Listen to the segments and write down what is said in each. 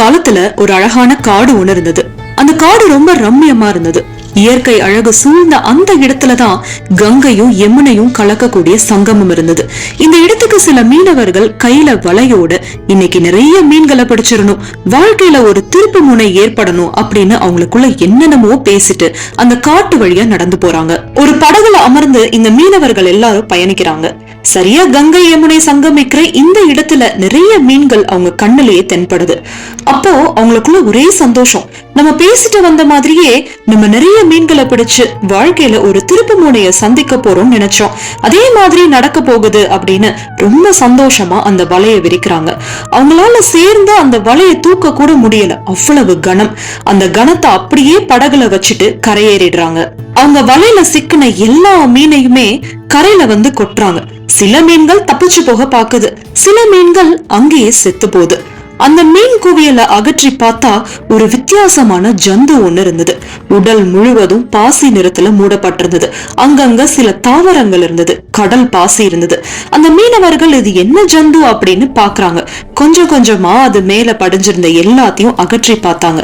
காலத்துல ஒரு அழகான காடு ஒண்ணு இருந்தது. அந்த காடு ரொம்ப ரம்மியமா இருந்தது. இயற்கை அழகு சூழ்ந்த அந்த இடத்துலதான் கங்கையும் யமுனையும் கலக்கக்கூடிய சங்கமம் இருந்தது. இந்த இடத்துக்கு சில மீனவர்கள் கையில வலையோட இன்னைக்கு நிறைய மீன்களை பிடிச்சிடணும், வாழ்க்கையில ஒரு திருப்பு முனை ஏற்படணும் அப்படின்னு அவங்களுக்குள்ள என்னென்னமோ பேசிட்டு அந்த காட்டு வழியா நடந்து போறாங்க. ஒரு படகுல அமர்ந்து இந்த மீனவர்கள் எல்லாரும் பயணிக்கிறாங்க. சரியா கங்கை யமுனை சங்கமிக்கிற இந்த இடத்துல நிறைய மீன்கள் அவங்க கண்ணிலேயே தென்படுது. அப்போ அவங்களுக்குள்ள ஒரே சந்தோஷம், நம்ம பேசிட்டு வந்த மாதிரியே நம்ம நிறைய மீன்களை பிடிச்சு வாழ்க்கையில ஒரு திருப்பு முனைய சந்திக்க போறோம் நினைச்சோம், அதே மாதிரி நடக்க போகுது அப்படின்னு ரொம்ப சந்தோஷமா அந்த வலையை விரிக்கிறாங்க. அவங்களால சேர்ந்து அந்த வலையை தூக்க கூட முடியல, அவ்வளவு கனம். அந்த கனத்தை அப்படியே படகுல வச்சுட்டு கரையேறிடுறாங்க. அவங்க வலையில சிக்கின எல்லா மீனையுமே கரையில வந்து கொட்டுறாங்க. சில மீன்கள் தப்பிச்சு போக பாக்குது, சில மீன்கள் அங்கேயே செத்து போகுது. அந்த மீன் குவியல அகற்றி பார்த்தா ஒரு வித்தியாசமான ஜந்து ஒண்ணு இருந்தது. உடல் முழுவதும் பாசி நிறத்துல மூடப்பட்டிருந்தது. அங்கங்க சில தாவரங்கள் இருந்தது, கடல் பாசி இருந்தது. அந்த மீனவர்கள் இது என்ன ஜந்து அப்படின்னு பாக்குறாங்க. கொஞ்சம் கொஞ்சமா அது மேல படிஞ்சிருந்த எல்லாத்தையும் அகற்றி பார்த்தாங்க.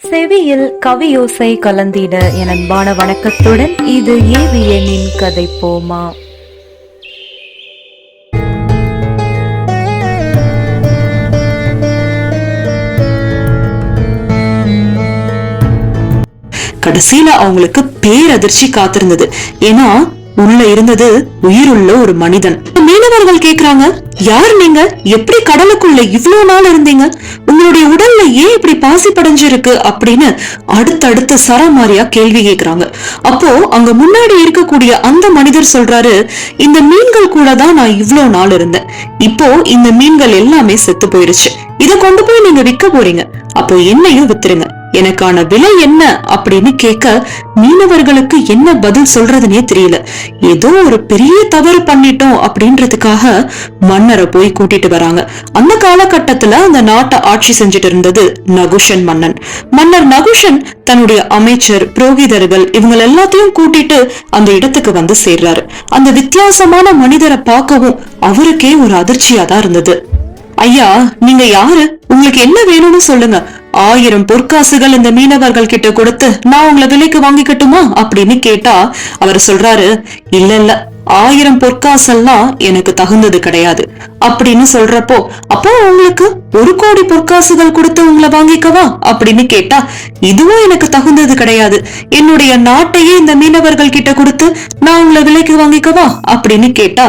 செவியில் கவியோசை கலந்திட என் அன்பான வணக்கத்துடன் இது ஏவியனின் கதை போமா. கடைசியில அவங்களுக்கு பேரதிர்ச்சி காத்திருந்தது. ஏன்னா உள்ள இருந்தது உயிருள்ள ஒரு மனிதன். மீனவர்கள் கேக்குறாங்க, யார் நீங்க? எப்படி கடலுக்குள்ள இவ்வளவு நாள் இருந்தீங்க? உங்களுடைய உடல்ல ஏன் இப்படி பாசி படைஞ்சிருக்கு அப்படின்னு அடுத்தடுத்து சரமாரியா கேள்வி கேக்குறாங்க. அப்போ அங்க முன்னாடி இருக்கக்கூடிய அந்த மனிதர் சொல்றாரு, இந்த மீன்கள் கூட தான் நான் இவ்வளவு நாள் இருந்தேன். இப்போ இந்த மீன்கள் எல்லாமே செத்து போயிருச்சு. இத கொண்டு போய் நீங்க விற்க போறீங்க, அப்போ என்னையும் வித்துருங்க, எனக்கான விலை என்ன அப்படின்னு கேட்க மீனவர்களுக்கு என்ன பதில் சொல்றதுனே தெரியல. ஏதோ ஒரு பெரிய தவறு பண்ணிட்டோம் அப்படின்றதுக்காக மன்னரை போய் கூட்டிட்டு வராங்க. அந்த காலகட்டத்துல அந்த நாட்டை ஆட்சி செஞ்சுட்டு இருந்தது நகுஷன் மன்னன். மன்னர் நகுஷன் தன்னுடைய அமைச்சர், புரோகிதர்கள் இவங்க எல்லாத்தையும் கூட்டிட்டு அந்த இடத்துக்கு வந்து சேர்றாரு. அந்த வித்தியாசமான மனிதரை பார்க்கவும் அவருக்கே ஒரு அதிர்ச்சியா தான் இருந்தது. ஐயா, நீங்க யாரு? உங்களுக்கு என்ன வேணும்னு சொல்லுங்க, 1000 பொற்காசுகள் இந்த மீனவர்கள் கிட்ட கொடுத்து நான் உங்களை விலைக்கு வாங்கிக்கட்டுமா அப்படின்னு கேட்டா அவர் சொல்றாரு, இல்ல 1000 பொற்காசெல்லாம் எனக்கு தகுந்தது கிடையாது அப்படின்னு சொல்றப்போ, அப்போ உங்களுக்கு 1 கோடி பொற்காசுகள் கொடுத்து உங்களை வாங்கிக்கவா அப்படின்னு கேட்டா, இதுவும் எனக்கு தகுந்தது கிடையாது, என்னுடைய நாட்டையே இந்த மீனவர்கள் கிட்ட கொடுத்து நான் உங்களை விலைக்கு வாங்கிக்கவா அப்படின்னு கேட்டா,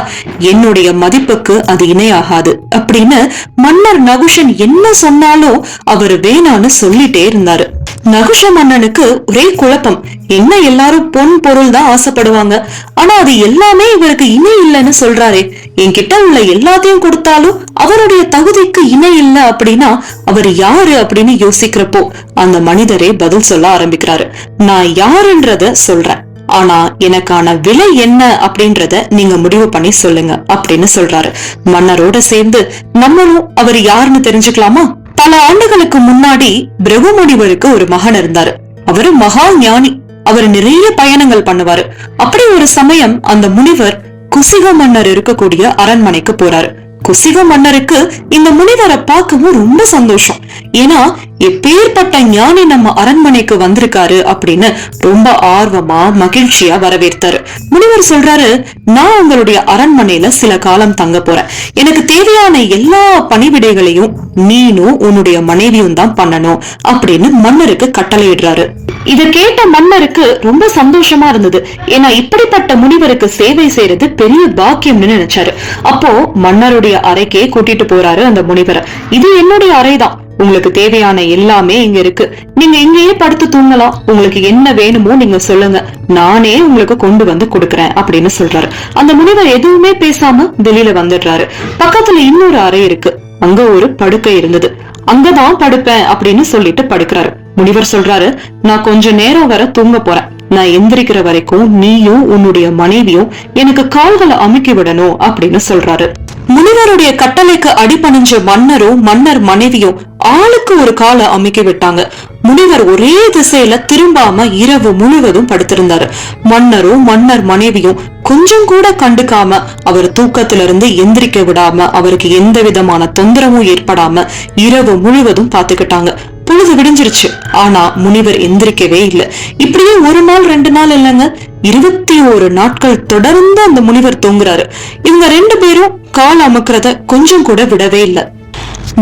என்னுடைய மதிப்புக்கு அது இணையாகாது அப்படின்னு மன்னர் நகுஷன் என்ன சொன்னாலும் அவர் வேணான்னு சொல்லிட்டே இருந்தாரு. நகுஷ மன்னனுக்கு ஒரே குழப்பம். என்ன எல்லாரும் பொன் பொருள் தான் ஆசைப்படுவாங்க, ஆனா அது எல்லாமே இவருக்கு இணை இல்லைன்னு சொல்றாரே. என்கிட்ட உள்ள எல்லாத்தையும் கொடுத்தாலும் அவருடைய தகுதிக்கு இணை இல்ல அப்படின்னா அவர் யாரு அப்படின்னு யோசிக்கிறப்போ அந்த மனிதரே பதில் சொல்ல ஆரம்பிக்கிறாரு. நான் யாருன்றத சொல்றேன், ஆனா எனக்கான விலை என்ன அப்படின்றத நீங்க முடிவு பண்ணி சொல்லுங்க அப்படின்னு சொல்றாரு. மன்னரோட சேர்ந்து நம்மளும் அவர் யாருன்னு தெரிஞ்சுக்கலாமா? பல ஆண்டுகளுக்கு முன்னாடி பிரகு முனிவருக்கு ஒரு மகன் இருந்தாரு. அவரு மகா ஞானி. அவர் நிறைய பயணங்கள் பண்ணுவாரு. அப்படி ஒரு சமயம் அந்த முனிவர் குசிக மன்னர் இருக்கக்கூடிய அரண்மனைக்கு போறாரு. குசிக மன்னருக்கு இந்த முனிவரை பார்க்கவும் ரொம்ப சந்தோஷம். ஏன்னா எப்பேற்பட்ட ஞானி நம்ம அரண்மனைக்கு வந்திருக்காரு அப்படின்னு ரொம்ப ஆர்வமா மகிழ்ச்சியா வரவேற்றாரு. முனிவர் சொல்றாரு, நான் உங்களுடைய அரண்மனையில சில காலம் தங்க போறேன், எனக்கு தேவையான எல்லா பணிவிடைகளையும் நீனும் உன்னுடைய மனைவியும் தான் பண்ணணும் அப்படின்னு மன்னருக்கு கட்டளையிடுறாரு. இத கேட்ட மன்னருக்கு ரொம்ப சந்தோஷமா இருந்தது. ஏன்னா இப்படிப்பட்ட முனிவருக்கு சேவை செய்யறது பெரிய பாக்கியம்னு நினைச்சாரு. அப்போ மன்னருடைய அறைக்கே கூட்டிட்டு போறாரு அந்த முனிவரை. இது என்னுடைய அறைதான், உங்களுக்கு தேவையான எல்லாமே இங்க இருக்கு, நீங்க இங்கேயே படுத்து தூங்கலாம், உங்களுக்கு என்ன வேணுமோ நீங்க சொல்லுங்க, நானே உங்களுக்கு கொண்டு வந்து கொடுக்கறேன் அப்படின்னு சொல்றாரு. அந்த முனிவர் எதுவுமே பேசாம வெளியில வந்துடுறாரு. பக்கத்துல இன்னொரு அறை இருக்கு, அங்க ஒரு படுக்கை இருந்தது, அங்கதான் படுப்பேன் அப்படின்னு சொல்லிட்டு படுக்கிறாரு. முனிவர் சொல்றாரு, நான் கொஞ்ச நேரம் வர தூங்க போறேன், நான் எந்திரிக்கிற வரைக்கும் நீயும் உன்னுடைய மனைவியும் எனக்கு கால்களை அமுக்கி விடணும் அப்படின்னு சொல்றாரு. முனிவருடைய கட்டளைக்கு அடிபணிஞ்ச மன்னரும் மன்னர் மனைவியும் ஆளுக்கு ஒரு காலை அமுக்கி விட்டாங்க. முனிவர் ஒரே திசையில திரும்பாம இரவு முழுவதும் படுத்திருந்தாரு. மன்னரும் மன்னர் மனைவியும் கொஞ்சம் கூட கண்டுக்காம அவர் தூக்கத்திலிருந்து எந்திரிக்க விடாம அவருக்கு எந்த விதமான தொந்தரவும் ஏற்படாம இரவு முழுவதும் பாத்துக்கிட்டாங்க. பொழுது விடிஞ்சிருச்சு. ஆனா முனிவர் எந்திரிக்கவே இல்லை. இப்படியே ஒரு நாள் 2 நாள் இல்லைங்க, 21 நாட்கள் தொடர்ந்து அந்த முனிவர் தூங்குறாரு. இவங்க 2 பேரும் கால் அமுக்கிறத கொஞ்சம் கூட விடவே இல்லை.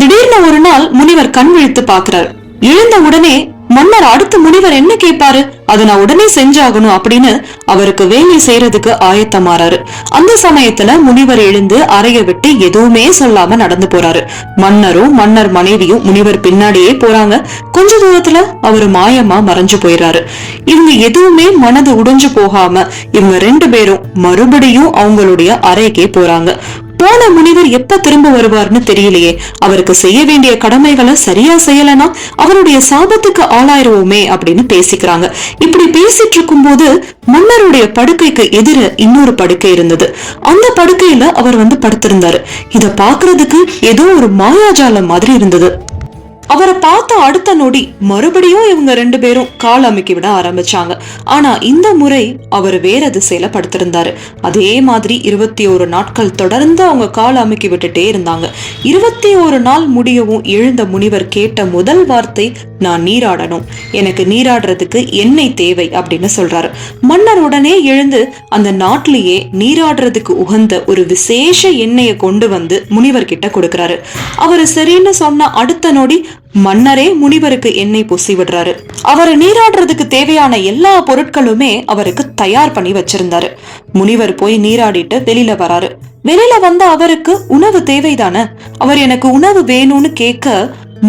திடீர்னு ஒரு நாள் முனிவர் கண் விழித்து பாக்குறாரு. எழுந்த உடனே மன்னர் அடுத்து முனிவர் என்ன கேட்பாரு, அதை நான் உடனே செஞ்சாகணும் அப்படின்னு அவருக்கு வேலை செய்யறதுக்கு ஆயத்தமாறாரு. அந்த சமயத்துல முனிவர் எழுந்து அறைய விட்டு எதுவுமே சொல்லாம நடந்து போறாரு. மன்னரும் மன்னர் மனைவியும் முனிவர் பின்னாடியே போறாங்க. கொஞ்ச தூரத்துல அவரு மாயமா மறைஞ்சு போயிடுறாரு. இவங்க எதுவுமே மனது உடைஞ்சு போகாம இவங்க 2 பேரும் மறுபடியும் அவங்களுடைய அறைக்கே போறாங்க. போன முனிவர் எப்ப திரும்ப வருவார்னு தெரியலையே. அவருக்கு செய்ய வேண்டிய கடமைகளை சரியா செய்யலனா அவருடைய சாபத்துக்கு ஆளாயிருவோமே அப்படின்னு பேசிக்கிறாங்க. இப்படி பேசிட்டு இருக்கும் போது மன்னருடைய படுக்கைக்கு எதிர இன்னொரு படுக்கை இருந்தது. அந்த படுக்கையில அவர் படுத்திருந்தாரு. இத பாக்குறதுக்கு ஏதோ ஒரு மாயாஜாலம் மாதிரி இருந்தது. அவரை பார்த்த அடுத்த நொடி மறுபடியும் இவங்க 2 பேரும் கால் அமுக்கி விட ஆரம்பிச்சாங்க. ஆனா இந்த முறை அவர் வேற திசையில படுத்திருந்தாரு. அதே மாதிரி 21 நாட்கள் தொடர்ந்து அவங்க கால் அமுக்கி விட்டுட்டே இருந்தாங்க. 21 நாள் முடியவும் எழுந்த முனிவர் கேட்ட முதல் வார்த்தை, நான் நீராடணும், எனக்கு நீராடுறதுக்கு எண்ணெய் தேவை அப்படின்னு சொல்றாரு. மன்னர் உடனே எழுந்து அந்த நாட்டிலேயே நீராடுறதுக்கு உகந்த ஒரு விசேஷ எண்ணெயை கொண்டு வந்து முனிவர் கிட்ட கொடுக்கிறாரு. அவரு சரின்னு சொன்ன அடுத்த நொடி மன்னரே முனிவருக்கு எண்ணெய் பூசி விடுறாரு. அவரை நீராடுறதுக்கு தேவையான எல்லா பொருட்களுமே அவருக்கு தயார் பண்ணி வச்சிருந்தாரு. முனிவர் போய் நீராடிட்டு வெளியில வராரு. வெளியில வந்த அவருக்கு உணவு தேவைதானே. அவர் எனக்கு உணவு வேணும்னு கேட்க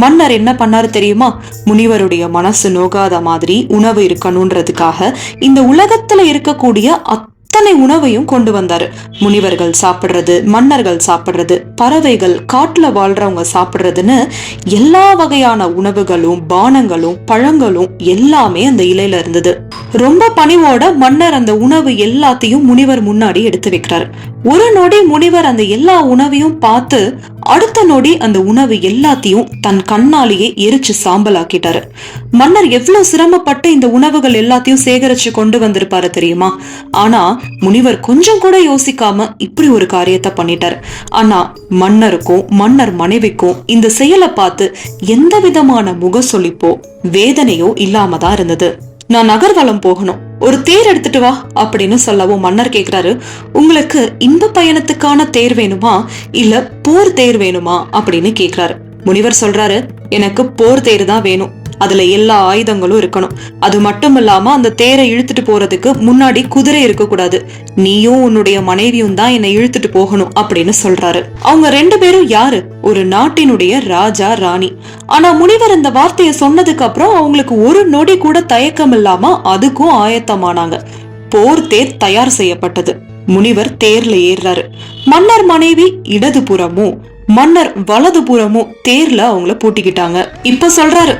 மன்னர் என்ன பண்ணாரு தெரியுமா? முனிவருடைய மனசு நோகாத மாதிரி உணவு இருக்கணும்ன்றதுக்காக இந்த உலகத்துல இருக்கக்கூடிய அத்தனை உணவையும் கொண்டு வந்தாரு. முனிவர்கள் சாப்பிடுறது, மன்னர்கள் சாப்பிடுறது, பறவைகள், காட்டுல வாழ்றவங்க சாப்பிடுறதுன்னு எல்லா வகையான உணவுகளும் பானங்களும் பழங்களும் எல்லாமே அந்த இலையில இருந்தது. ரொம்ப பணிவோட மன்னர் அந்த உணவு எல்லாத்தையும் முனிவர் முன்னாடி எடுத்து வைக்கிறாரு. ஒரு நொடி முனிவர் அந்த எல்லா உணவையும் பார்த்து அடுத்த நொடி அந்த உணவு எல்லாத்தையும் தன் கண்ணாலேயே எரிச்சு சாம்பலாக்கிட்டாரு. மன்னர் எவ்வளவு சிரமப்பட்டு இந்த உணவுகள் எல்லாத்தையும் சேகரிச்சு கொண்டு வந்திருப்பாரு தெரியுமா? ஆனா முனிவர் கொஞ்சம் கூட யோசிக்காம இப்படி ஒரு காரியத்தை பண்ணிட்டாரு. ஆனா மன்னருக்கும் மன்னர் மனைவிக்கும் இந்த செயலை பார்த்து எந்த விதமான முகசொலிப்போ வேதனையோ இல்லாமதான் இருந்தது. நான் நகர்வலம் போகணும், ஒரு தேர் எடுத்துட்டு வா அப்படின்னு சொல்லவும் மன்னர் கேக்குறாரு, உங்களுக்கு இன்ப பயணத்துக்கான தேர் வேணுமா இல்ல போர் தேர் வேணுமா அப்படின்னு கேக்குறாரு. முனிவர் சொல்றாரு, எனக்கு போர் தேர் தான் வேணும், அதுல எல்லா ஆயுதங்களும் இருக்கணும். அது மட்டும் இல்லாம அந்த தேரை இழுத்துட்டு போறதுக்கு முன்னாடி குதிரை இருக்க கூடாது. நீயும் உன்னுடைய மனைவியும் தான் என்னை இழுத்துட்டு போகணும் அப்படின்னு சொல்றாரு. அவங்க 2 பேரும் யாரு? ஒரு நாட்டினுடைய ராஜா ராணி. ஆனா முனிவர் இந்த வார்த்தையை சொன்னதுக்கு அப்புறம் அவங்களுக்கு ஒரு நொடி கூட தயக்கம் இல்லாம அதுக்கும் ஆயத்தமானாங்க. போர் தேர் தயார் செய்யப்பட்டது. முனிவர் தேர்ல ஏறாரு. மன்னர் மனைவி இடது புறமும் மன்னர் வலது புறமும் தேர்ல அவங்கள பூட்டிக்கிட்டாங்க. இப்ப சொல்றாரு,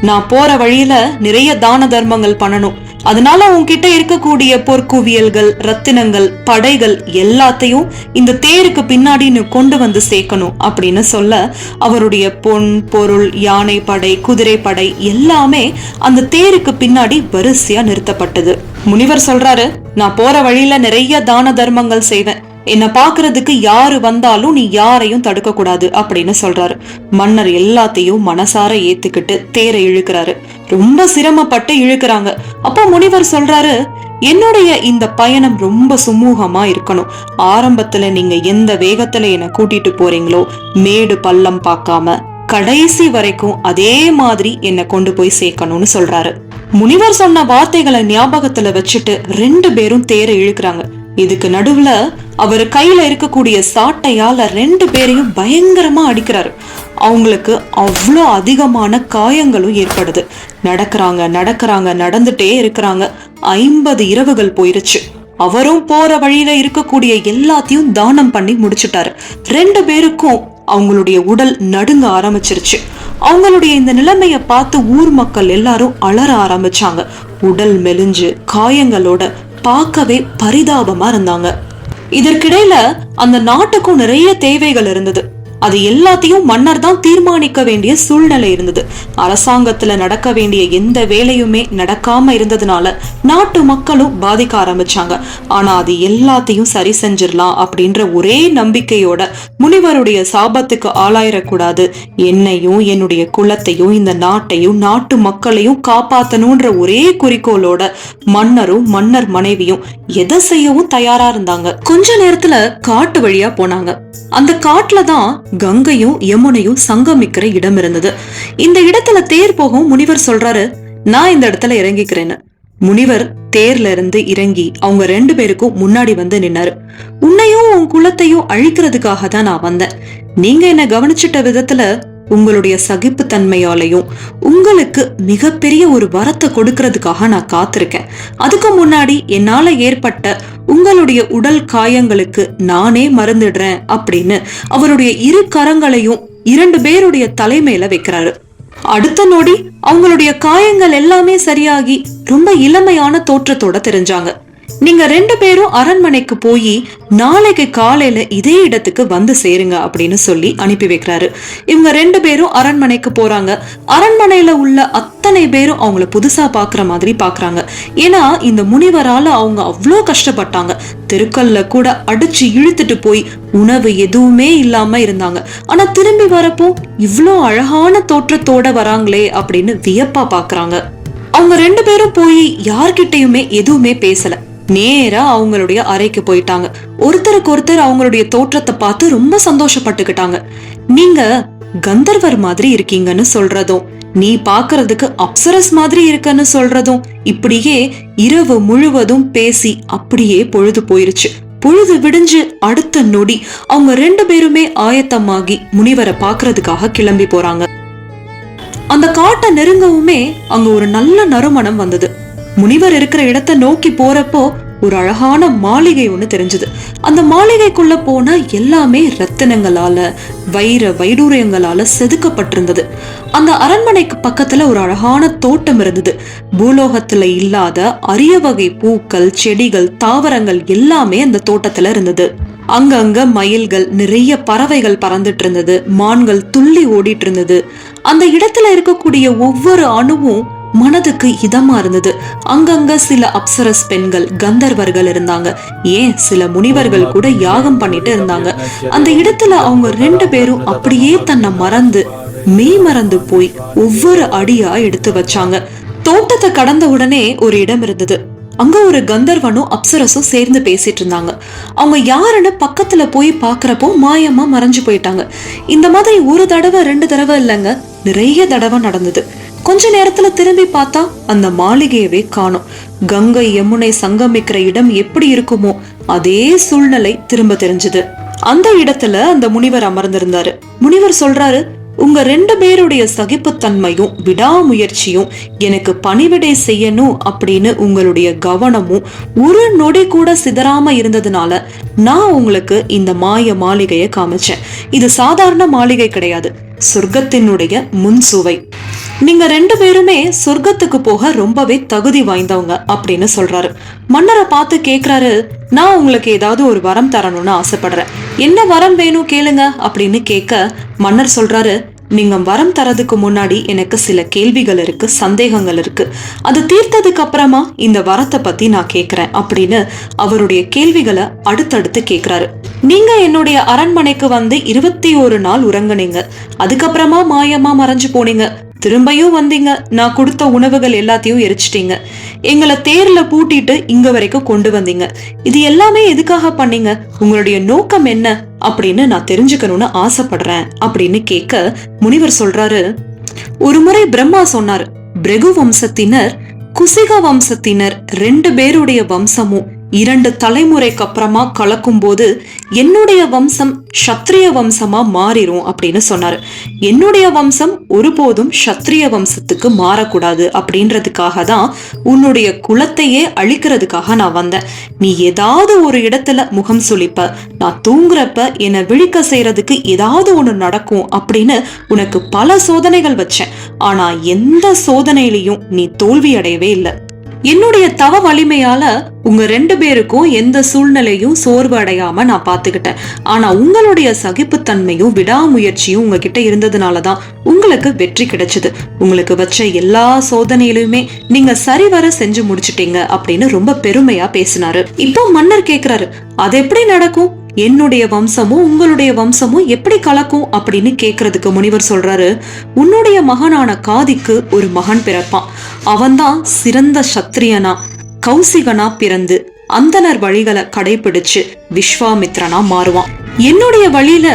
நான் போற வழியில நிறைய தான தர்மங்கள் பண்ணணும். அதனால உன்கிட்ட இருக்கக்கூடிய பொற்குவியல்கள், ரத்தினங்கள், படைகள் எல்லாத்தையும் இந்த தேருக்கு பின்னாடி நீ கொண்டு வந்து சேர்க்கணும் அப்படின்னு சொல்ல அவருடைய பொன் பொருள், யானை படை, குதிரை படை எல்லாமே அந்த தேருக்கு பின்னாடி வரிசையா நிறுத்தப்பட்டது. முனிவர் சொல்றாரு, நான் போற வழியில நிறைய தான தர்மங்கள் செய்வேன், என்ன பாக்குறதுக்கு யாரு வந்தாலும் நீ யாரையும் தடுக்க கூடாது அப்படின்னு சொல்றாரு. மன்னர் எல்லாத்தையும் மனசார ஏத்துக்கிட்டு தேரை இழுக்கிறாரு. ரொம்ப சிரமப்பட்டு இழுக்கிறாங்க. அப்ப முனிவர் சொல்றாரு, என்னுடைய இந்த பயணம் ரொம்ப சுமூகமா இருக்கணும். ஆரம்பத்துல நீங்க எந்த வேகத்துல என்ன கூட்டிட்டு போறீங்களோ மேடு பள்ளம் பார்க்காம கடைசி வரைக்கும் அதே மாதிரி என்ன கொண்டு போய் சேர்க்கணும்னு சொல்றாரு. முனிவர் சொன்ன வார்த்தைகளை ஞாபகத்துல வச்சுட்டு 2 பேரும் தேரை இழுக்கிறாங்க. இதுக்கு நடுவுல அவர் கையில இருக்கக்கூடிய சாட்டையால 2 பேரையும் பயங்கரமா அடிக்கிறாரு. அவங்களுக்கு அவ்வளோ அதிகமான காயங்களும் ஏற்படுது. நடக்கிறாங்க நடந்துட்டே இருக்கிறாங்க. 50 இரவுகள் போயிருச்சு. அவரும் போற வழியில இருக்கக்கூடிய எல்லாத்தையும் தானம் பண்ணி முடிச்சுட்டாரு. 2 பேருக்கும் அவங்களுடைய உடல் நடுங்க ஆரம்பிச்சிருச்சு. அவங்களுடைய இந்த நிலைமைய பார்த்து ஊர் மக்கள் எல்லாரும் அலற ஆரம்பிச்சாங்க. உடல் மெலிஞ்சு காயங்களோட பார்க்கவே பரிதாபமா இருந்தாங்க. இதற்கிடையில அந்த நாட்டுக்கும் நிறைய தேவைகள் இருந்தது. அது எல்லாத்தையும் மன்னர் தான் தீர்மானிக்க வேண்டிய சூழ்நிலை இருந்தது. அரசாங்கத்துல நடக்க வேண்டிய எந்த வேலையுமே நடக்காம இருந்ததுனால நாட்டு மக்களும் பாதிக்க ஆரம்பிச்சாங்க. ஆனா அது எல்லாத்தையும் சரி செஞ்சிடலாம் அப்படின்ற ஒரே நம்பிக்கையோட முனிவருடைய சாபத்துக்கு ஆளாயிடக்கூடாது, என்னையும் என்னுடைய குலத்தையும் இந்த நாட்டையும் நாட்டு மக்களையும் காப்பாத்தணும்ன்ற ஒரே குறிக்கோளோட மன்னரும் மன்னர் மனைவியும் எதை செய்யவும் தயாரா இருந்தாங்க. கொஞ்ச நேரத்துல காட்டு வழியா போனாங்க. அந்த காட்டுல தான் கங்கையும் யமுனையும் சங்கமிக்கிற இடம் இருந்தது. இந்த இடத்துல தேர் போகும் முனிவர் சொல்றாரு, நான் இந்த இடத்துல இறங்கிக்கிறேன்னு. முனிவர் தேர்ல இருந்து இறங்கி அவங்க 2 பேருக்கும் முன்னாடி வந்து நின்னாரு. உன்னையும் உன் குலத்தையும் அழிக்கிறதுக்காக தான் நான் வந்தேன். நீங்க என்ன கவனிச்சிட்ட விதத்துல உங்களுடைய சகிப்பு தன்மையாலையும் உங்களுக்கு மிகப்பெரிய ஒரு வரத்தை கொடுக்கறதுக்காக நான் காத்திருக்கேன். அதுக்கு முன்னாடி என்னால ஏற்பட்ட உங்களுடைய உடல் காயங்களுக்கு நானே மருந்துடுறேன் அப்படின்னு அவருடைய 2 கரங்களையும் 2 பேருடைய தலைமையில வைக்கிறாரு. அடுத்த நொடி அவங்களுடைய காயங்கள் எல்லாமே சரியாகி ரொம்ப இளமையான தோற்றத்தோட தெரிஞ்சாங்க. நீங்க 2 பேரும் அரண்மனைக்கு போய் நாளைக்கு காலையில இதே இடத்துக்கு வந்து சேருங்க அப்படின்னு சொல்லி அனுப்பி வைக்கிறாரு. இவங்க 2 பேரும் அரண்மனைக்கு போறாங்க. அரண்மனையில உள்ள அத்தனை பேரும் அவங்கள புதுசா பாக்குற மாதிரி பாக்குறாங்க. ஏன்னா இந்த முனிவரால அவங்க அவ்வளோ கஷ்டப்பட்டாங்க. தெருக்கல்ல கூட அடிச்சு இழுத்துட்டு போய் உணவு எதுவுமே இல்லாம இருந்தாங்க. ஆனா திரும்பி வரப்போ இவ்வளோ அழகான தோற்றத்தோட வராங்களே அப்படின்னு வியப்பா பாக்குறாங்க. அவங்க 2 பேரும் போய் யார்கிட்டயுமே எதுவுமே பேசல. நேரா அவங்களுடைய அறைக்கு போயிட்டாங்க. ஒருத்தருக்கு ஒருத்தர் அவங்களுடைய தோற்றத்தை பார்த்து ரொம்ப சந்தோஷப்பட்டுக்கிட்டாங்க. நீங்க கந்தர்வர் மாதிரி இருக்கீங்கன்னு சொல்றதும், நீ பாக்குறதுக்கு அப்சரஸ் மாதிரி இருக்கன்னு சொல்றதும், இப்படியே இரவு முழுவதும் பேசி அப்படியே பொழுது போயிருச்சு. பொழுது விடிஞ்சு அடுத்த நொடி அவங்க 2 பேருமே ஆயத்தமாகி முனிவரை பாக்குறதுக்காக கிளம்பி போறாங்க. அந்த காட்டை நெருங்கவுமே அங்க ஒரு நல்ல நறுமணம் வந்தது. முனிவர் இருக்கிற இடத்தை நோக்கி போறப்போ ஒரு அழகான மாளிகை ஒண்ணு தெரிஞ்சது. அந்த மாளிகைக்குள்ள போனா எல்லாமே ரத்தினங்களால வைடூரியங்களால செதுக்கப்பட்டிருந்தது. அந்த அரண்மனைக்கு பக்கத்துல ஒரு அழகான தோட்டம் இருந்தது. பூலோகத்துல இல்லாத அரிய வகை பூக்கள், செடிகள், தாவரங்கள் எல்லாமே அந்த தோட்டத்துல இருந்தது. அங்கங்க மயில்கள், நிறைய பறவைகள் பறந்துட்டு இருந்தது. மான்கள் துள்ளி ஓடிட்டு இருந்தது. அந்த இடத்துல இருக்கக்கூடிய ஒவ்வொரு அணுவும் மனதுக்கு இதமா இருந்தது. அங்கங்க சில அப்சரஸ் பெண்கள், கந்தர்வர்கள் இருந்தாங்க. ஏன் சில முனிவர்கள் கூட யாகம் பண்ணிட்டு இருந்தாங்க. அந்த இடத்துல அவங்க 2 பேரும் அப்படியே தன்னை மறந்து மெய் மறந்து போய் ஒவ்வொரு அடியா எடுத்து வச்சாங்க. தோட்டத்தை கடந்த உடனே ஒரு இடம் இருந்தது. அங்க ஒரு கந்தர்வனும் அப்சரஸும் சேர்ந்து பேசிட்டு இருந்தாங்க. அவங்க யாருன்னு பக்கத்துல போய் பாக்குறப்போ மாயமா மறைஞ்சு போயிட்டாங்க. இந்த மாதிரி ஒரு தடவை 2 தடவை இல்லைங்க, நிறைய தடவை நடந்தது. கொஞ்ச நேரத்துல திரும்பி பார்த்தா அந்த மாளிகையவே காணோம். கங்கை யமுனை சங்கமிக்கிற இடம் எப்படி இருக்குமோ அதே சூழ்நிலை திரும்ப தெரிஞ்சது. அந்த இடத்துல அந்த முனிவர் அமர்ந்திருந்தாரு. முனிவர் சொல்றாரு, உங்க 2 பேருடைய சகிப்புத்தன்மையும் விடாமுயற்சியும் எனக்கு பணிவிடை செய்யணும் அப்படின்னு உங்களுடைய கவனமும் ஒரு நொடி கூட சிதறாம இருந்ததுனால நான் உங்களுக்கு இந்த மாய மாளிகையை காமிச்சேன். இது சாதாரண மாளிகை கிடையாது, சொர்க்கத்தினுடைய முன்சுவை. நீங்க 2 பேருமே சொர்க்கத்துக்கு போக ரொம்பவே தகுதி வாய்ந்தவங்க அப்படின்னு சொல்றாரு. மன்னரை பார்த்து கேக்குறாரு, நான் உங்களுக்கு ஏதாவது ஒரு வரம் தரணும்னு ஆசைப்படுறேன், என்ன வரம் வேணும் கேளுங்க அப்படின்னு கேட்க மன்னர் சொல்றாரு, நீங்க வரம் தரதுக்கு முன்னாடி எனக்கு சில கேள்விகள் இருக்கு, சந்தேகங்கள் இருக்கு. அது தீர்த்ததுக்கு அப்புறமா இந்த வரத்தை பத்தி நான் கேக்குறேன் அப்படின்னு அவருடைய கேள்விகளை அடுத்தடுத்து கேக்குறாரு. நீங்க என்னுடைய அரண்மனைக்கு வந்து 21 நாள் உறங்குனீங்க. அதுக்கப்புறமா மாயமா மறைஞ்சு போனீங்க. திரும்பியும் வந்தீங்க. நான் கொடுத்த உணவுகள் எல்லாத்தையும் எரிச்சிட்டீங்க. எங்களை தேர்ல பூட்டிட்டு இங்க வரைக்கும் கொண்டு வந்தீங்க. இது எல்லாமே எதுக்காக பண்ணீங்க? உங்களுடைய நோக்கம் என்ன அப்படின்னு நான் தெரிஞ்சுக்கணும்னு ஆசைப்படுறேன் அப்படின்னு கேட்க முனிவர் சொல்றாரு, ஒரு முறை பிரம்மா சொன்னார், பிருகு வம்சத்தினர் குசிக வம்சத்தினர் 2 பேருடைய வம்சமும் 2 தலைமுறைக்கு அப்புறமா கலக்கும் போது என்னுடைய வம்சம் சத்திரிய வம்சமா மாறிடும் அப்படின்னு சொன்னாரு. என்னுடைய வம்சம் ஒருபோதும் சத்திரிய வம்சத்துக்கு மாறக்கூடாது அப்படின்றதுக்காக தான் உன்னுடைய குலத்தையே அழிக்கிறதுக்காக நான் வந்தேன். நீ ஏதாவது ஒரு இடத்துல முகம் சுளிப்ப, நான் தூங்குறப்ப என்னை விழிக்க செய்யறதுக்கு ஏதாவது ஒண்ணு நடக்கும் அப்படின்னு உனக்கு பல சோதனைகள் வச்சேன். ஆனா எந்த சோதனையிலையும் நீ தோல்வி அடையவே இல்லை. என்னுடைய தவ வலிமையால உங்க 2 பேருக்கும் எந்த சூழ்நிலையும் சோர்வு அடையாம நான் பாத்துக்கிட்டேன். ஆனா உங்களுடைய சகிப்புத்தன்மையும் விடாமுயற்சியும் உங்ககிட்ட இருந்ததுனாலதான் உங்களுக்கு வெற்றி கிடைச்சது. உங்களுக்கு வச்ச எல்லா சோதனையிலுமே நீங்க சரிவர செஞ்சு முடிச்சிட்டீங்க அப்படின்னு ரொம்ப பெருமையா பேசினாரு. இப்போ மன்னர் கேக்குறாரு, அது எப்படி நடக்கும்? என்னுடைய வம்சமும் உங்களுடைய வம்சமும் எப்படி கலக்கும் அப்படின்னு கேக்குறதுக்கு முனிவர் சொல்றாரு, உன்னுடைய மகனான காதிக்கு ஒரு மகன் பிறப்பான். அவன்தான் சிறந்த சத்திரியனா கௌசிகனா பிறந்து அந்தனர் வழிகளை கடைபிடிச்சு விஸ்வாமித்ரனா மாறுவான். என்னுடைய வழியில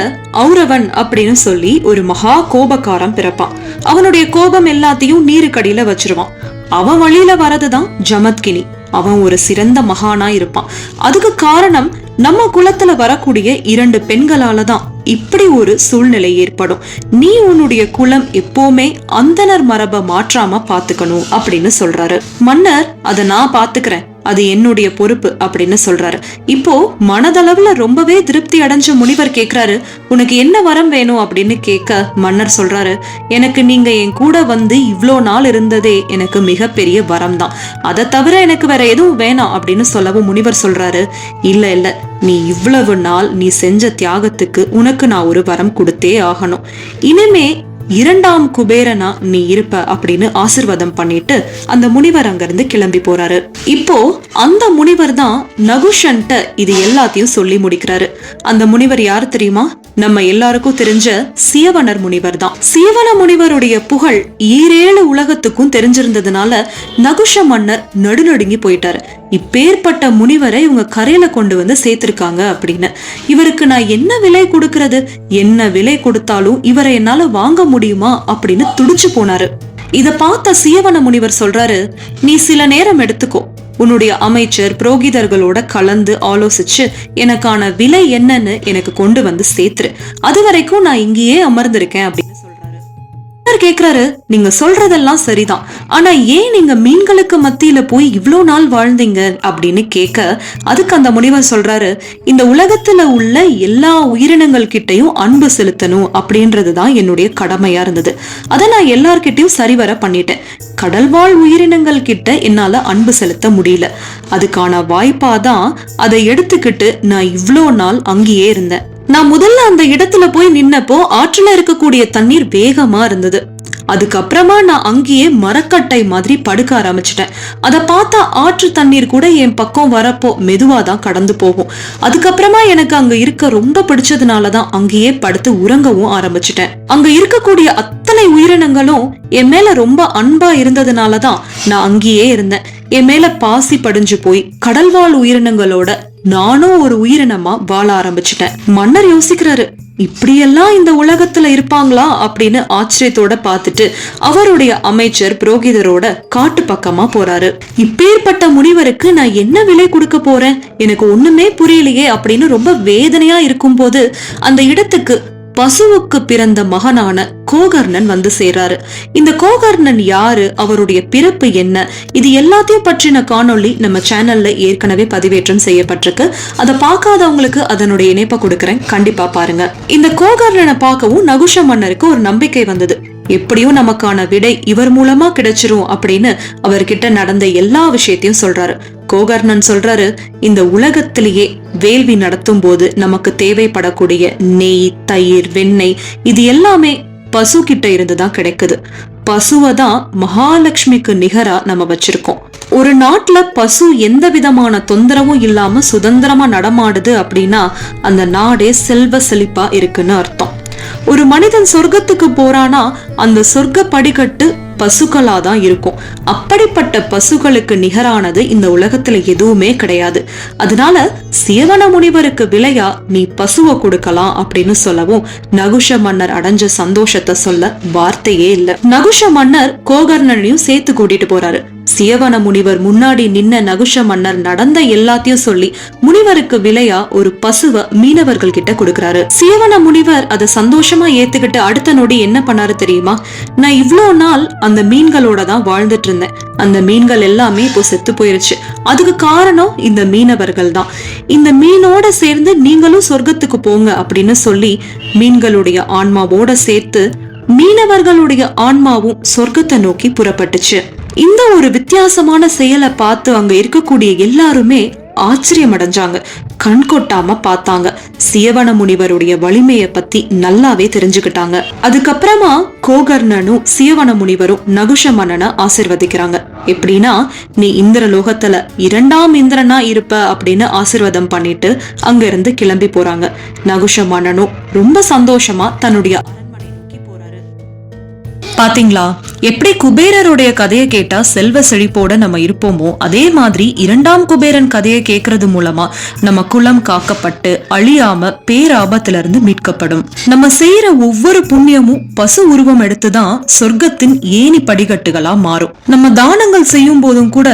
ஔரவன் அப்படின்னு சொல்லி ஒரு மகா கோபக்காரன் பிறப்பான். அவனுடைய கோபம் எல்லாத்தையும் நீருக்கடியில வச்சிருவான். அவன் வழியில வரதுதான் ஜமத்கினி. அவன் ஒரு சிறந்த மகானா இருப்பான். அதுக்கு காரணம் நம்ம குலத்துல வரக்கூடிய 2 பெண்களாலதான் இப்படி ஒரு சூழ்நிலை ஏற்படும். நீ உன்னுடைய குலம் எப்பவுமே அந்தனர் மரபை மாற்றாம பாத்துக்கணும் அப்படின்னு சொல்றாரு. மன்னர், அத நான் பாத்துக்கிறேன், அது என்னுடைய பொறுப்பு அப்படின்னு சொல்றாரு. இப்போ மனதளவுல ரொம்பவே திருப்தி அடைஞ்ச முனிவர் கேக்குறாரு, உனக்கு என்ன வரம் வேணும் அப்படின்னு கேட்க மன்னர் சொல்றாரு, எனக்கு நீங்க என் கூட வந்து இவ்ளோ நாள் இருந்ததே எனக்கு மிகப்பெரிய வரம் தான். அதை தவிர எனக்கு வேற எதுவும் வேணாம் அப்படின்னு சொல்லவும் முனிவர் சொல்றாரு, இல்ல நீ இவ்வளவு நாள் நீ செஞ்ச தியாகத்துக்கு உனக்கு நான் ஒரு வரம் கொடுத்தே ஆகணும். இனிமே 2ஆம் குபேரனா நீ இருப்ப அப்படின்னு ஆசிர்வாதம் பண்ணிட்டு அந்த முனிவர் அங்கிருந்து கிளம்பி போறாரு. இப்போ அந்த முனிவர் தான் நகுஷன்ட்ட இது எல்லாத்தையும் சொல்லி முடிக்கிறாரு. அந்த முனிவர் யாரு தெரியுமா? நம்ம எல்லாருக்கும் தெரிஞ்ச சியவனர் முனிவர் தான். சியவன முனிவருடைய புகழ் 7 உலகத்துக்கும் தெரிஞ்சிருந்ததுனால நகுஷ மன்னர் நடுநடுங்கி போயிட்டாரு. இப்பேற்பட்ட முனிவரை இவங்க கரையில கொண்டு வந்து சேர்த்திருக்காங்க அப்படின்னு. இவருக்கு நான் என்ன விலை கொடுக்கறது? என்ன விலை கொடுத்தாலும் இவரை என்னால வாங்க முடியுமா அப்படின்னு துடிச்சு போனாரு. இத பார்த்த சியவன முனிவர் சொல்றாரு, நீ சில நேரம் எடுத்துக்கோ, உன்னுடைய அமைச்சர் புரோகிதர்களோட கலந்து ஆலோசிச்சு எனக்கான விலை என்னன்னு எனக்கு கொண்டு வந்து சேர்த்துரு. அது வரைக்கும் நான் இங்கேயே அமர்ந்திருக்கேன் அப்படின்னு சொல்றாரு. கேக்குறாரு, நீங்க சொல்றதெல்லாம் சரிதான், ஆனா ஏன் நீங்க மீன்களுக்கு மத்தியில போய் இவ்ளோ நாள் வாழ்ந்தீங்க அப்படின்னு கேட்க அதுக்கு அந்த முனிவர் சொல்றாரு, இந்த உலகத்துல உள்ள எல்லா உயிரினங்கள் கிட்டையும் அன்பு செலுத்தணும் அப்படின்றதுதான் என்னுடைய கடமையா இருந்தது. அதை நான் எல்லார்கிட்டையும் சரிவர பண்ணிட்டேன். கடல்வாழ் உயிரினங்கள் கிட்ட என்னால அன்பு செலுத்த முடியல. அதுக்கான வாய்ப்பாதான் அதை எடுத்துக்கிட்டு நான் இவ்ளோ நாள் அங்கேயே இருந்தேன். நான் முதல்ல அந்த இடத்துல போய் நின்னப்போ ஆற்றுல இருக்கக்கூடிய தண்ணீர் வேகமா இருந்தது. அதுக்கப்புறமா நான் அங்கேயே மரக்கட்டை மாதிரி படுக்க ஆரம்பிச்சிட்டேன். அதை பார்த்தா ஆற்று தண்ணீர் கூட என் பக்கம் வரப்போ மெதுவாதான் கடந்து போகும். அதுக்கப்புறமா எனக்கு அங்க இருக்க ரொம்ப பிடிச்சதுனாலதான் அங்கேயே படுத்து உறங்கவும் ஆரம்பிச்சிட்டேன். அங்க இருக்கக்கூடிய அத்தனை உயிரினங்களும் என் மேல ரொம்ப அன்பா இருந்ததுனாலதான் நான் அங்கேயே இருந்தேன். என் மேல பாசி படிஞ்சு போய் கடல்வாழ் உயிரினங்களோட நானும் ஒரு உயிரினமா வாழ ஆரம்பிச்சிட்டேன். மன்னர் யோசிக்கிறாரு, இப்படியெல்லாம் இந்த உலகத்துல இருப்பாங்களா அப்படின்னு ஆச்சரியத்தோட பார்த்துட்டு அவருடைய அமைச்சர் புரோகிதரோட காட்டு பக்கமா போறாரு. இப்பேற்பட்ட முனிவருக்கு நான் என்ன விலை கொடுக்க போறேன், எனக்கு ஒண்ணுமே புரியலையே அப்படின்னு ரொம்ப வேதனையா இருக்கும் போது அந்த இடத்துக்கு பசுவுக்கு பிறந்த மகனான கோகர்ணன் வந்து சேராரு. இந்த கோகர்ணன் யாரு, அவருடைய பிறப்பு என்ன, இது எல்லாத்தையும் பற்றின காணொளி நம்ம சேனல்ல ஏற்கனவே பதிவேற்றம் செய்யப்பட்டிருக்கு. அதை பார்க்காதவங்களுக்கு அதனுடைய இணைப்பை கொடுக்கறேன், கண்டிப்பா பாருங்க. இந்த கோகர்ணனை பார்க்கவும் நகுஷ மன்னருக்கு ஒரு நம்பிக்கை வந்தது. எப்படியும் நமக்கான விடை இவர் மூலமா கிடைச்சிரும் அப்படின்னு அவர்கிட்ட நடந்த எல்லா விஷயத்தையும் சொல்றாரு. கோகர்ணன் சொல்றாரு, இந்த உலகத்திலேயே வேள்வி நடத்தும் போது நமக்கு தேவைப்படக்கூடிய நெய், தயிர், வெண்ணெய் இது எல்லாமே பசு கிட்ட இருந்துதான் கிடைக்குது. பசுவதான் மகாலட்சுமிக்கு நிகரா நம்ம வச்சிருக்கோம். ஒரு நாட்டுல பசு எந்த விதமான தொந்தரவும் இல்லாம சுதந்திரமா நடமாடுது அப்படின்னா அந்த நாடே செல்வ செழிப்பா இருக்குன்னு அர்த்தம். ஒரு மனிதன் சொர்க்கத்துக்கு போறானா அந்த சொர்க்க படிக்கட்டு பசுக்களாதான் இருக்கும். அப்படிப்பட்ட பசுகளுக்கு நிகரானது இந்த உலகத்துல எதுவுமே கிடையாது. அதனால சியவன முனிவருக்கு விலையா நீ பசுவை கொடுக்கலாம் அப்படின்னு சொல்லவும் நகுஷ மன்னர் அடைஞ்ச சந்தோஷத்தை சொல்ல வார்த்தையே இல்ல. நகுஷ மன்னர் கோகர்ணனையும் சேர்த்து கூட்டிட்டு போறாரு. சியவன முனிவர் முன்னாடி நின்ன நகுஷ மன்னர் நடந்த எல்லாத்தையும் சொல்லி முனிவருக்கு விலையா ஒரு பசுவை மீனவர்கள் கிட்ட கொடுக்கறாரு. சியவன முனிவர் அதை சந்தோஷமா ஏத்துக்கிட்டு அடுத்த நொடி என்ன பண்ணாரு தெரியுமா? நான் இவ்ளோ நாள் அந்த மீன்களோட தான் வாழ்ந்துட்டு இருந்தேன். அந்த மீன்கள் எல்லாமே இப்போ செத்து போயிருச்சு. அதுக்கு காரணம் இந்த மீனவர்கள் தான். இந்த மீனோட சேர்ந்து நீங்களும் சொர்க்கத்துக்கு போங்க அப்படின்னு சொல்லி மீன்களுடைய ஆன்மாவோட சேர்த்து மீனவர்களுடைய ஆன்மாவும் சொர்க்கத்தை நோக்கி புறப்பட்டுச்சு. இந்த ஒரு வித்தியாசமான செயலை பார்த்து அங்க இருக்கக்கூடிய எல்லாருமே ஆச்சரியம் அடைஞ்சாங்க. கண் கொட்டாம பார்த்தாங்க. சியவன முனிவருடைய வலிமைய பத்தி நல்லாவே தெரிஞ்சுக்கிட்டாங்க. அதுக்கப்புறமா கோகர்ணனும் சியவன முனிவரும் நகுஷ மன்னனை ஆசிர்வதிக்கிறாங்க. எப்படின்னா, நீ இந்திர லோகத்துல 2ஆம் இந்திரனா இருப்ப அப்படின்னு ஆசிர்வாதம் பண்ணிட்டு அங்க இருந்து கிளம்பி போறாங்க. நகுஷ மன்னனும் ரொம்ப சந்தோஷமா தன்னுடைய அரண்மனை நோக்கி போறாரு. பாத்தீங்களா, எப்படி குபேரருடைய கதையை கேட்டா செல்வ செழிப்போட நம்ம இருப்போமோ, அதே மாதிரி 2ஆம் குபேரன் கதையை கேட்கறது மூலமா நம்ம குலம் காக்கப்பட்டு அழியாம பேராபத்துல இருந்து மீட்கப்படும். நம்ம செய்யற ஒவ்வொரு புண்ணியமும் பசு உருவம் எடுத்துதான் சொர்க்கத்தின் ஏணி படிகட்டுகளா மாறும். நம்ம தானங்கள் செய்யும் போதும் கூட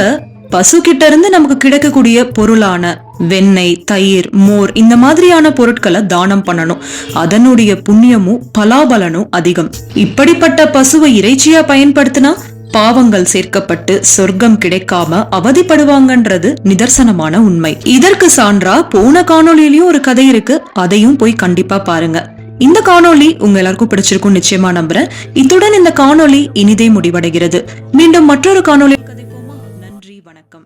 பசு கிட்ட இருந்து நமக்கு கிடைக்கக்கூடிய பொருளான வெண்ணெய், தயிர், மோர் இந்த மாதிரியான பொருட்களை தானம் பண்ணணும். அதனுடைய புண்ணியமும் பலாபலனும் அதிகம். இப்படிப்பட்ட பசுவை இறைச்சியா பயன்படுத்தினா பாவங்கள் சேர்க்கப்பட்டு சொர்க்கம் கிடைக்காம அவதிப்படுவாங்கன்றது நிதர்சனமான உண்மை. இதற்கு சான்றா போன காணொளியிலயும் ஒரு கதை இருக்கு, அதையும் போய் கண்டிப்பா பாருங்க. இந்த காணொளி உங்க எல்லாருக்கும் பிடிச்சிருக்கும் நிச்சயமா நம்புறேன். இத்துடன் இந்த காணொளி இனிதே முடிவடைகிறது. மீண்டும் மற்றொரு காணொளி கதைப்போமா. நன்றி, வணக்கம்.